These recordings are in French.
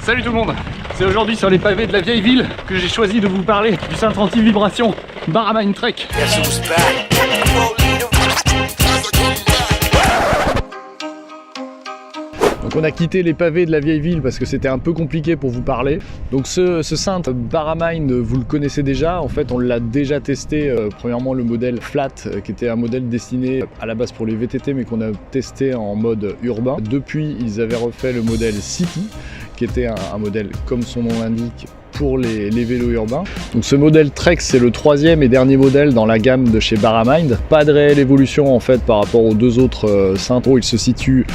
Salut tout le monde. C'est aujourd'hui sur les pavés de la vieille ville que j'ai choisi de vous parler du cintre anti-vibration Barramine Trek. Donc on a quitté les pavés de la vieille ville parce que c'était un peu compliqué pour vous parler. Donc ce cintre Barramine, vous le connaissez déjà. En fait, on l'a déjà testé. Premièrement, le modèle Flat, qui était un modèle destiné à la base pour les VTT, mais qu'on a testé en mode urbain. Depuis, ils avaient refait le modèle City, qui était un modèle, comme son nom l'indique, pour les vélos urbains. Donc ce modèle Trek, c'est le troisième et dernier modèle dans la gamme de chez Barramine. Pas de réelle évolution en fait par rapport aux deux autres cintres. Il se situe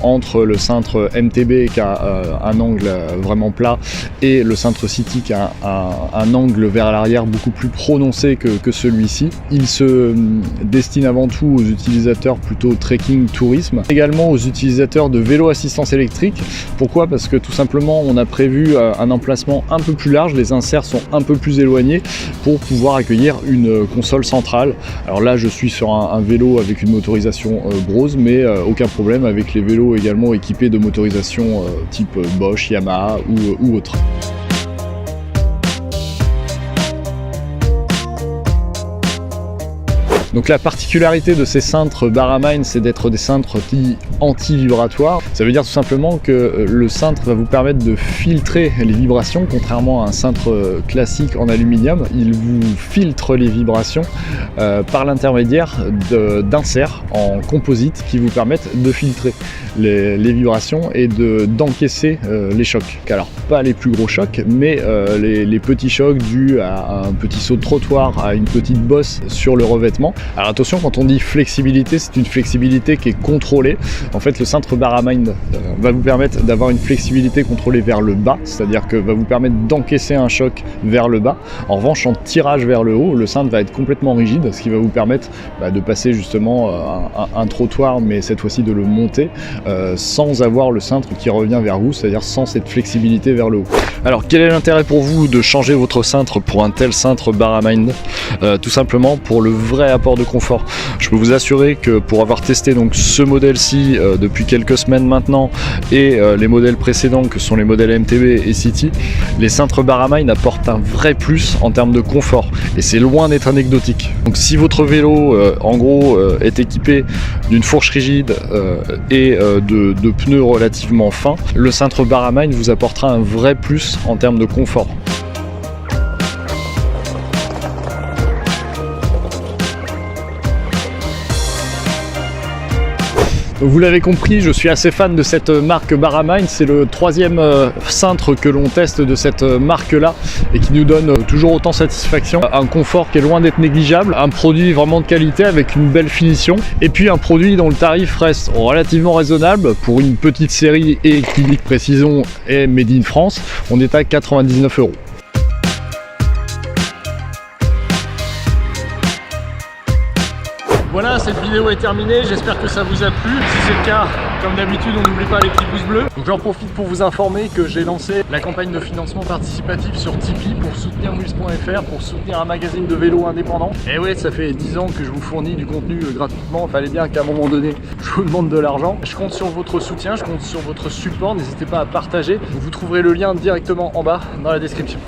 entre le cintre MTB qui a un angle vraiment plat et le cintre City qui a un angle vers l'arrière beaucoup plus prononcé que celui-ci. Il se destine avant tout aux utilisateurs plutôt trekking tourisme, également aux utilisateurs de vélo assistance électrique. Pourquoi? Parce que tout simplement on a prévu un emplacement un peu plus large, les inserts sont un peu plus éloignés pour pouvoir accueillir une console centrale. Alors là je suis sur un vélo avec une motorisation Brose, mais aucun problème avec les vélos également équipés de motorisation type Bosch, Yamaha ou autre. Donc la particularité de ces cintres Barramine, c'est d'être des cintres anti-vibratoires. Ça veut dire tout simplement que le cintre va vous permettre de filtrer les vibrations, contrairement à un cintre classique en aluminium. Il vous filtre les vibrations par l'intermédiaire d'inserts en composite qui vous permettent de filtrer les vibrations et d'encaisser les chocs. Alors pas les plus gros chocs, mais les petits chocs dus à un petit saut de trottoir, à une petite bosse sur le revêtement. Alors attention, quand on dit flexibilité, c'est une flexibilité qui est contrôlée. En fait, le cintre Barramine va vous permettre d'avoir une flexibilité contrôlée vers le bas, c'est-à-dire que va vous permettre d'encaisser un choc vers le bas. En revanche, en tirage vers le haut, le cintre va être complètement rigide, ce qui va vous permettre de passer justement un trottoir, mais cette fois-ci de le monter, sans avoir le cintre qui revient vers vous, c'est-à-dire sans cette flexibilité vers le haut. Alors, quel est l'intérêt pour vous de changer votre cintre pour un tel cintre Barramine? Tout simplement pour le vrai apport de confort. Je peux vous assurer que pour avoir testé donc ce modèle-ci depuis quelques semaines maintenant et les modèles précédents que sont les modèles MTB et City, les cintres Barramine apportent un vrai plus en termes de confort et c'est loin d'être anecdotique. Donc si votre vélo en gros est équipé d'une fourche rigide et de pneus relativement fins, le cintre Barramine vous apportera un vrai plus en termes de confort. Donc vous l'avez compris, je suis assez fan de cette marque Barramine. C'est le troisième cintre que l'on teste de cette marque-là et qui nous donne toujours autant satisfaction. Un confort qui est loin d'être négligeable, un produit vraiment de qualité avec une belle finition et puis un produit dont le tarif reste relativement raisonnable pour une petite série et qui dit précision est made in France. On est à 99 €. Voilà, cette vidéo est terminée, j'espère que ça vous a plu. Si c'est le cas, comme d'habitude, on n'oublie pas les petits pouces bleus. Donc j'en profite pour vous informer que j'ai lancé la campagne de financement participatif sur Tipeee pour soutenir Muse.fr, pour soutenir un magazine de vélo indépendant. Et ouais, ça fait 10 ans que je vous fournis du contenu gratuitement, il fallait bien qu'à un moment donné, je vous demande de l'argent. Je compte sur votre soutien, je compte sur votre support, n'hésitez pas à partager. Vous trouverez le lien directement en bas dans la description.